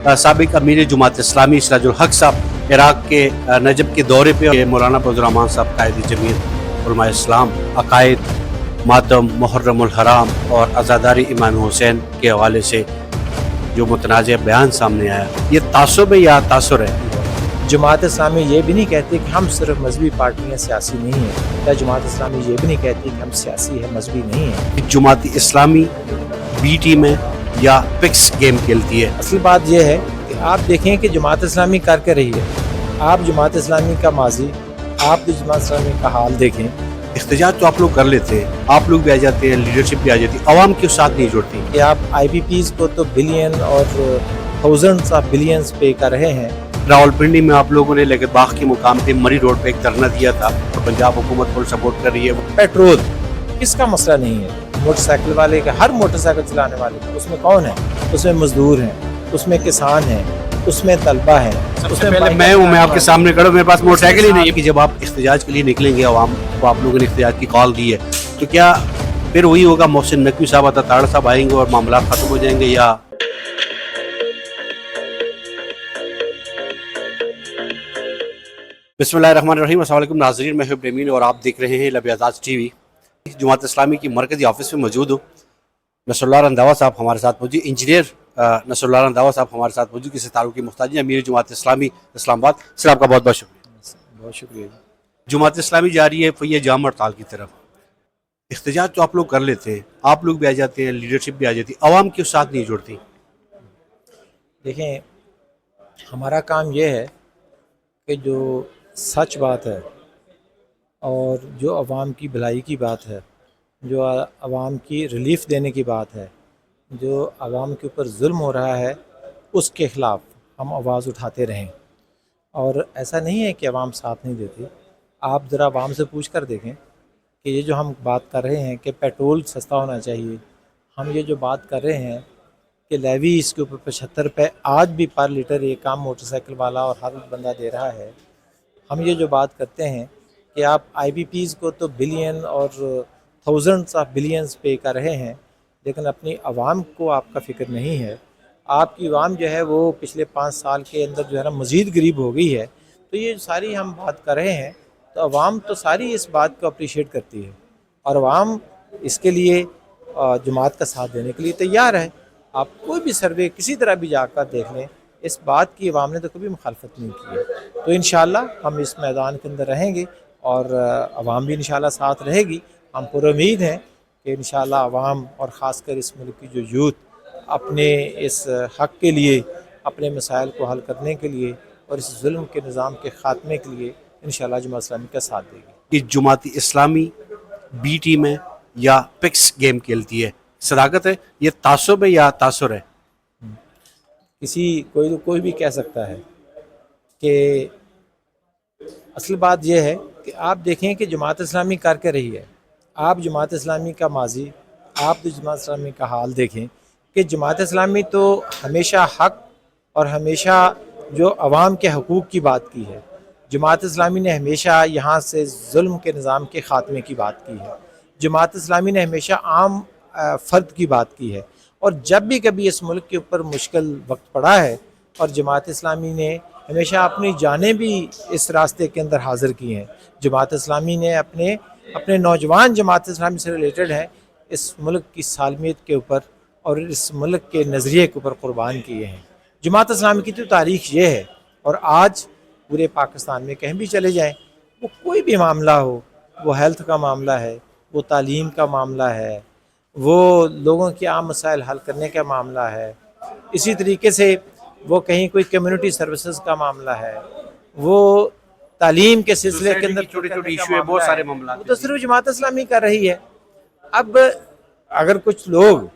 साबिक अमीर जमात इस्लामी सिराजुल हक साहब इराक के नजब के दौरे पे मौलाना फजल रहमान साहब कायद जमीयत उलमा इस्लाम अकायद मातम मुहर्रमुल हराम और अज़ादारी इमाम हुसैन के हवाले से जो मुतनाज़ बयान सामने आया, ये तासुब है या तासुर है? जमात इस्लामी ये भी नहीं कहती कि हम सिर्फ मजहबी पार्टियाँ सियासी नहीं हैं, या जमात इस्लामी ये भी नहीं कहती कि हम सियासी है मजहबी नहीं हैं। जमात इस्लामी बी टीम है या पिक्स गेम खेलती है? असल बात यह है कि आप देखें कि जमात इस्लामी कर के रही है। आप जमात इस्लामी का माजी, आप जमात इस्लामी का हाल देखें। इख्तिजाज तो आप लोग कर लेते हैं, आप लोग भी आ जाते हैं, लीडरशिप भी आ जाती है, अवाम के साथ नहीं जुड़ती। कि आप IPPs को तो बिलियन और थाउजेंड्स ऑफ बिलियंस पे कर रहे हैं। रावलपिंडी में आप लोगों ने लेकर बाग के मुकाम पे मरी रोड पे एक धरना दिया था और पंजाब हुकूमत को सपोर्ट कर रही है। पेट्रोल इसका मसला नहीं है, मोटरसाइकिल वाले का, हर मोटरसाइकिल चलाने वाले का, उसमें कौन है? उसमें मजदूर हैं, उसमें किसान हैं, उसमें तलबा है। उसमें पहले मैं हूँ, मैं आपके सामने खड़ा हूँ, मेरे पास मोटरसाइकिल ही नहीं है। कि जब आप इख्तिजाज के लिए निकलेंगे, अवाम को आप लोगों ने इख्तिजाज की कॉल दी है, तो क्या फिर वही होगा, मोहसिन नकवी साहब, अताताड़ साहब आएंगे और मामला खत्म हो जाएंगे? या बिस्मिल्लाहिर्रहमानिर्रहीम, अस्सलाम वालेकुम नाज़रीन, मैं हूं इब्राहीम और आप देख रहे हैं लब आज़ाद TV। जमात इस्लामी की मरकज़ी ऑफिस में मौजूद हूँ। नसरुल्लाह रंधावा साहब हमारे साथ मौजूद, इंजीनियर नसरुल्लाह रंधावा साहब हमारे साथ मौजूद, किसी ताल्लुक़ की मुख्ताज अमीर जमात इस्लामी इस्लामाबाद। सर आपका बहुत बहुत शुक्रिया। बहुत शुक्रिया जी। जमात इस्लामी जा रही है फैया जाम हड़ताल की तरफ। इख्तिजाज तो आप लोग कर लेते हैं, आप लोग भी आ जाते हैं, लीडरशिप भी आ जाती है, अवाम के साथ नहीं जुड़ती। देखें, हमारा काम यह है कि जो सच बात है और जो अवाम की भलाई की बात है, जो अवाम की रिलीफ देने की बात है, जो अवाम के ऊपर जुल्म हो रहा है, उसके ख़िलाफ़ हम आवाज़ उठाते रहें। और ऐसा नहीं है कि अवाम साथ नहीं देती। आप ज़रा अवाम से पूछ कर देखें कि ये जो हम बात कर रहे हैं कि पेट्रोल सस्ता होना चाहिए, हम ये जो बात कर रहे हैं कि लेवी इसके ऊपर 75 रुपये आज भी पर लीटर एक आम मोटरसाइकिल वाला और हर बंदा दे रहा है। हम ये जो बात करते हैं कि आप IPPs को तो बिलियन और थाउजेंड्स ऑफ बिलियंस पे कर रहे हैं, लेकिन अपनी आवाम को आपका फ़िक्र नहीं है। आपकी आवाम जो है वो पिछले 5 साल के अंदर जो है ना मज़ीद गरीब हो गई है। तो ये सारी हम बात कर रहे हैं, तो आवाम तो सारी इस बात को अप्रिशिएट करती है और आवाम इसके लिए जमात का साथ देने के लिए तैयार है। आप कोई भी सर्वे किसी तरह भी जाकर देख लें, इस बात की अवाम ने तो कभी मुखालफत नहीं की है। तो इंशाअल्लाह हम इस मैदान के अंदर रहेंगे और अवाम भी इंशाअल्लाह साथ रहेगी। हम पूरी उम्मीद हैं कि इंशाअल्लाह अवाम और ख़ासकर इस मुल्क की जो यूथ अपने इस हक़ के लिए, अपने मसाइल को हल करने के लिए और इस जुल्म के निज़ाम के ख़ात्मे के लिए इंशाअल्लाह जमात इस्लामी का साथ देगी। कि जमात इस्लामी बी टीम है या पिक्स गेम खेलती है, सदाकत है, ये तासुब है या तासुर है? कोई भी कह सकता है कि असल बात यह है कि आप देखें कि जमात इस्लामी कर के रही है। आप जमात इस्लामी का माजी, आप जमात इस्लामी का हाल देखें कि जमात इस्लामी तो हमेशा हक़ और हमेशा जो अवाम के हकूक़ की बात की है। जमात इस्लामी ने हमेशा यहाँ से जुल्म के निज़ाम के ख़ात्मे की बात की है। जमात इस्लामी ने हमेशा आम फ़र्द की बात की है। और जब भी कभी इस मुल्क के ऊपर मुश्किल वक्त पड़ा है और जमात इस्लामी ने हमेशा अपनी जानें भी इस रास्ते के अंदर हाज़िर की हैं। जमात इस्लामी ने अपने नौजवान जमात इस्लामी से रिलेटेड हैं, इस मुल्क की सालमियत के ऊपर और इस मुल्क के नज़रिए के ऊपर कुर्बान किए हैं। जमात इस्लामी की तो तारीख़ ये है, और आज पूरे पाकिस्तान में कहीं भी चले जाएँ, वो कोई भी मामला हो, वो हेल्थ का मामला है, वो तालीम का मामला है, वो लोगों के आम मसाइल हल करने का मामला है, इसी तरीके से वो कहीं कोई कम्युनिटी सर्विसेज का मामला है, वो तालीम के सिलसिले के अंदर छोटे छोटे इशू है, बहुत सारे मामला, वो तो सिर्फ जमात इस्लामी कर रही है। अब अगर कुछ लोग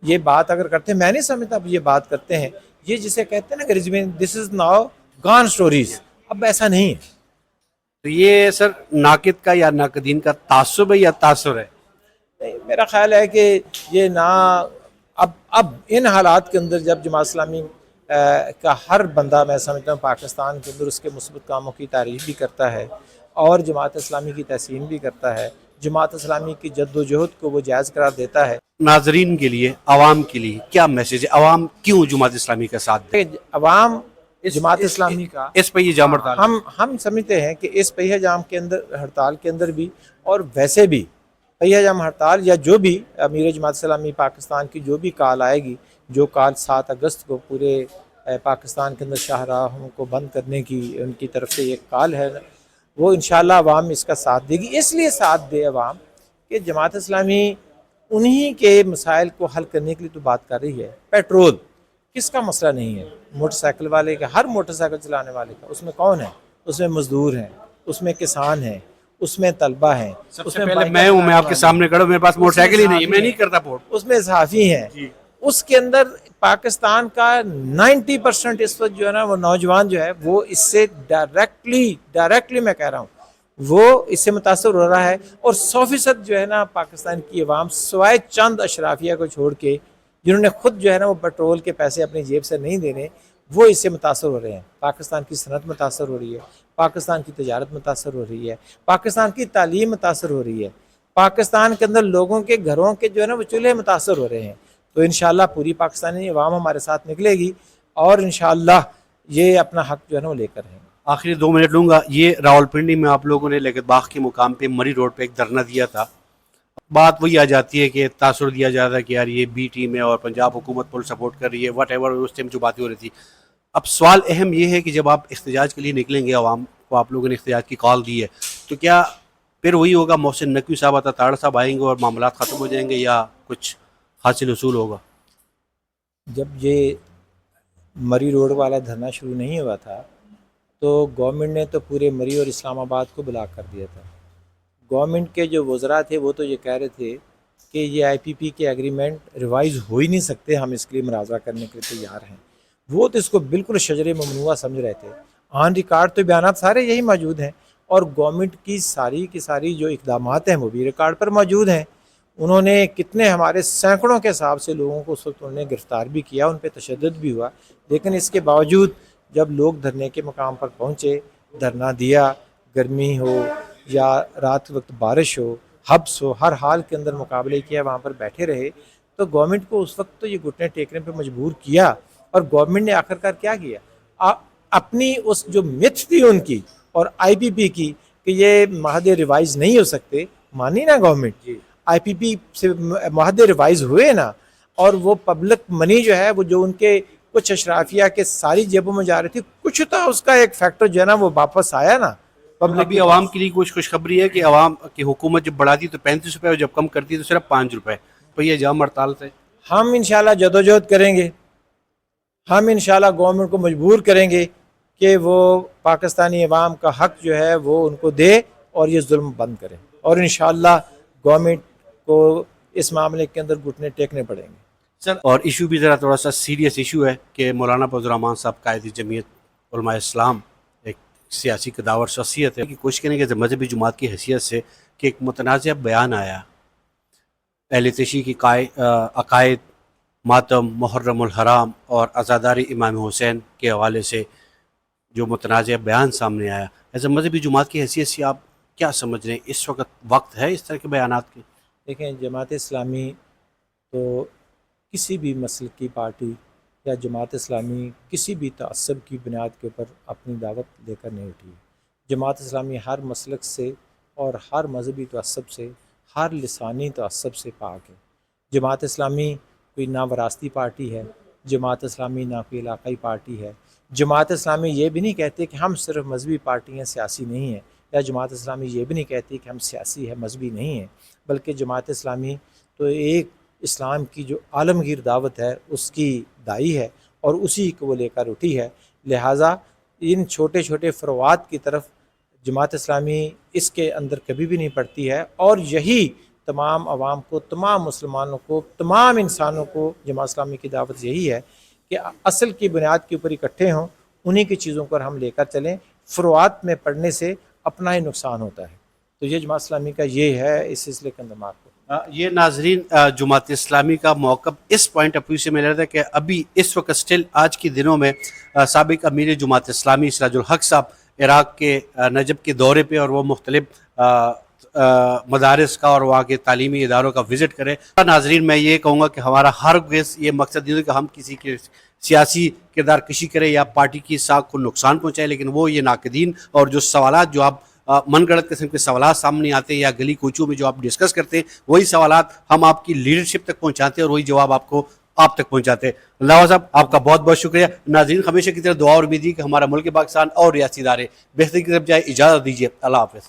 ये बात अगर करते हैं, मैं नहीं समझता अब ये बात करते हैं, ये जिसे कहते हैं ना अंग्रेजी में this is now gone stories, अब ऐसा नहीं है। तो ये सर नाकिद का या नाकदीन का तासुब है या तासुर है? मेरा ख्याल है कि ये ना अब इन हालात के अंदर जब जमात इस्लामी का हर बंदा, मैं समझता हूँ पाकिस्तान के अंदर उसके मुस्बत कामों की तारीफ़ भी करता है और जमात इस्लामी की तहसीन भी करता है, जमात इस्लामी की जद्दोजहद को वो जायज़ करार देता है, नाजरीन के लिए, आवाम के लिए क्या मैसेज है? आवाम क्यों जमात इस्लामी का साथ दे? अवाम जमात इस्लामी का इस पर ये जाम हड़ताल हम समझते हैं कि इस पहिया जाम के अंदर, हड़ताल के अंदर भी और वैसे भी पहिया जाम हड़ताल या जो भी अमीर जमात इस्लामी पाकिस्तान की जो भी कॉल आएगी, जो कॉल 7 अगस्त को पूरे पाकिस्तान के अंदर शाहराहों को बंद करने की उनकी तरफ से एक कॉल है, वो इंशाअल्लाह अवाम इसका साथ देगी। इसलिए साथ दे अवाम कि जमात इस्लामी उन्हीं के मसाइल को हल करने के लिए तो बात कर रही है। पेट्रोल किसका मसला नहीं है, मोटरसाइकिल वाले का, हर मोटरसाइकिल चलाने वाले का। उसमें कौन है? उसमें मजदूर हैं, उसमें किसान हैं, उसमें तलबा हैं, सबसे पहले मैं हूँ, मैं आपके सामने खड़ा हूँ, मेरे पास मोटरसाइकिल ही नहीं है, मैं नहीं करता वोट, उसमें सहाफ़ी हैं। उसके अंदर पाकिस्तान का 90% इस वक्त जो है ना, वो नौजवान जो है वो इससे डायरेक्टली मैं कह रहा हूँ वो इससे मुतासर हो रहा है। और 100% जो है ना पाकिस्तान की अवाम सिवाय चंद अशराफिया को छोड़ के, जिन्होंने खुद जो है ना वो पेट्रोल के पैसे अपनी जेब से नहीं देने, वो इससे मुतासर हो रहे हैं। पाकिस्तान की सनत मुतासर हो रही है, पाकिस्तान की तजारत मुतासर हो रही है, पाकिस्तान की तालीम मुतासर हो रही है, पाकिस्तान के अंदर लोगों के घरों के जो है ना वो चूल्हे मुतासर हो रहे हैं। तो इंशाअल्लाह पूरी पाकिस्तानी अवाम हमारे साथ निकलेगी और इंशाअल्लाह ये अपना हक जो है ना वो लेकर रहेंगे। आखिरी 2 मिनट लूँगा। ये रावलपिंडी में आप लोगों ने लेकर बाग के मुकाम पे मरी रोड पे एक धरना दिया था। बात वही आ जाती है कि तासुर दिया जा रहा है कि यार ये बी टीम है और पंजाब हुकूमत फुल सपोर्ट कर रही है, वट एवर, उस टाइम जो बातें हो रही थी। अब सवाल अहम ये है कि जब आप इख्तिजाज के लिए निकलेंगे, आवाम को आप लोगों ने इख्तिजाज की कॉल दी है, तो क्या फिर वही होगा, मोहसिन नकवी साहब, अता ताड़ साहब आएंगे और मामला ख़त्म हो जाएंगे, या कुछ हासिल उसूल होगा? जब ये मरी रोड वाला धरना शुरू नहीं हुआ था तो गवर्नमेंट ने तो पूरे मरी और इस्लामाबाद को ब्लॉक कर दिया था। गवर्नमेंट के जो वज़रा थे वो तो ये कह रहे थे कि ये IPP के एग्रीमेंट रिवाइज़ हो ही नहीं सकते, हम इसके लिए मुनाज़रा करने के लिए तैयार हैं। वो तो इसको बिल्कुल शजर ममनुआ समझ रहे थे। ऑन रिकॉर्ड तो बयानात सारे यही मौजूद हैं और गवर्नमेंट की सारी जो इक़दामात हैं वो भी रिकॉर्ड पर मौजूद हैं। उन्होंने कितने हमारे सैकड़ों के हिसाब से लोगों को उस वक्त उन्होंने गिरफ़्तार भी किया, उन पर तशद्दुद भी हुआ, लेकिन इसके बावजूद जब लोग धरने के मकाम पर पहुँचे, धरना दिया, गर्मी हो या रात वक्त बारिश हो, हब्स हो, हर हाल के अंदर मुकाबले किया, वहाँ पर बैठे रहे, तो गवर्नमेंट को उस वक्त तो ये घुटने टेकने पर मजबूर किया। और गवर्नमेंट ने आखिरकार क्या किया, अपनी उस जो मिथ थी उनकी और IPP की कि ये माहदे रिवाइज़ नहीं हो सकते, मानी ना गवर्नमेंट। IPP से माहदे रिवाइज़ हुए ना, और वो पब्लिक मनी जो है वो जो उनके कुछ अशराफिया के सारी जेबों में जा रही थी, कुछ था उसका एक फैक्टर जो है ना वो वापस आया ना पब्लिक। अभी आवाम के लिए कुछ खुशखबरी है कि आवाम की हुकूमत जब बढ़ाती तो 35 रुपये और जब कम करती तो सिर्फ 5 रुपये। तो ये जाम हड़ताल से हम इंशाल्लाह जदोजहद करेंगे, हम इंशाल्लाह गवर्नमेंट को मजबूर करेंगे कि वो पाकिस्तानी अवाम का हक जो है वो उनको दे और ये जुल्म बंद करें, और इंशाल्लाह गवर्नमेंट को इस मामले के अंदर घुटने टेकने पड़ेंगे। सर, और इशू भी ज़रा थोड़ा सा सीरियस इशू है कि मौलाना फजल रहमान साहब कायद जमीयत उलमा इस्लाम एक सियासी कदावर शख्सियत है कि कोशिश करेंगे कि मजहबी जुमात की हैसियत से कि एक मुतनाज़ बयान आया अहले तशी की अकायद, मातम, मुहर्रमुल हराम और अज़ादारी इमाम हुसैन के हवाले से जो मुतनाज़ बयान सामने आया, एज ए मजहबी जुमात की हैसियत से आप क्या समझ रहे हैं? इस वक्त है इस तरह के बयानात के? देखें, जमात इस्लामी तो किसी भी मसलक की पार्टी या जमात इस्लामी किसी भी तअस्सुब की बुनियाद के ऊपर अपनी दावत लेकर नहीं उठी है। जमात इस्लामी हर मसलक से और हर मजहबी तअस्सुब से, हर लिसानी तअस्सुब से पाक है। जमात इस्लामी कोई ना वरासती पार्टी है, जमात इस्लामी ना कोई इलाकाई पार्टी है। जमात इस्लामी ये भी नहीं कहते कि हम सिर्फ मजहबी पार्टी हैं, सियासी नहीं है, या जमात इस्लामी ये भी नहीं कहती कि हम सियासी है, मजहबी नहीं है, बल्कि जमात इस्लामी तो एक इस्लाम की जो आलमगीर दावत है उसकी दाई है और उसी को वो लेकर उठी है। लिहाजा इन छोटे छोटे फ़रवात की तरफ जमात इस्लामी इसके अंदर कभी भी नहीं पड़ती है, और यही तमाम आवाम को, तमाम मुसलमानों को, तमाम इंसानों को जमात इस्लामी की दावत यही है कि असल की बुनियाद के ऊपर इकट्ठे हों, उन्हीं की चीज़ों पर हम लेकर चलें। फ़रवात में पढ़ने से अपना ही नुकसान होता है। तो ये जमात इस्लामी का ये है इस सिलसिले के अंदर मार्को। ये नाजरीन जमात इस्लामी का मौक़िफ़ इस पॉइंट ऑफ व्यू से मिल रहा था कि अभी इस वक्त स्टिल आज के दिनों में साबिक़ अमीर जमात इस्लामी सिराजुल हक साहब इराक़ के नजब के दौरे पे और वो मुख्तलिफ مدارس کا اور وہاں کے تعلیمی اداروں کا وزٹ کریں. ناظرین میں یہ کہوں گا کہ ہمارا ہرگز یہ مقصد نہیں ہے کہ ہم کسی کے سیاسی کردار کشی کریں یا پارٹی کی ساکھ کو نقصان پہنچائے، لیکن وہ یہ ناقدین اور جو سوالات جو آپ من گڑت قسم کے سوالات سامنے آتے ہیں یا گلی کوچوں میں جو آپ ڈسکس کرتے ہیں، وہی سوالات ہم آپ کی لیڈرشپ تک پہنچاتے ہیں اور وہی جواب آپ تک پہنچاتے ہیں. اللہ صاحب آپ کا بہت بہت شکریہ. ناظرین ہمیشہ کی طرح دعا اور امید ہے کہ ہمارا ملک پاکستان اور ریاستی ادارے بہتری کی طرف جائے. اجازت دیجیے. اللہ حافظ.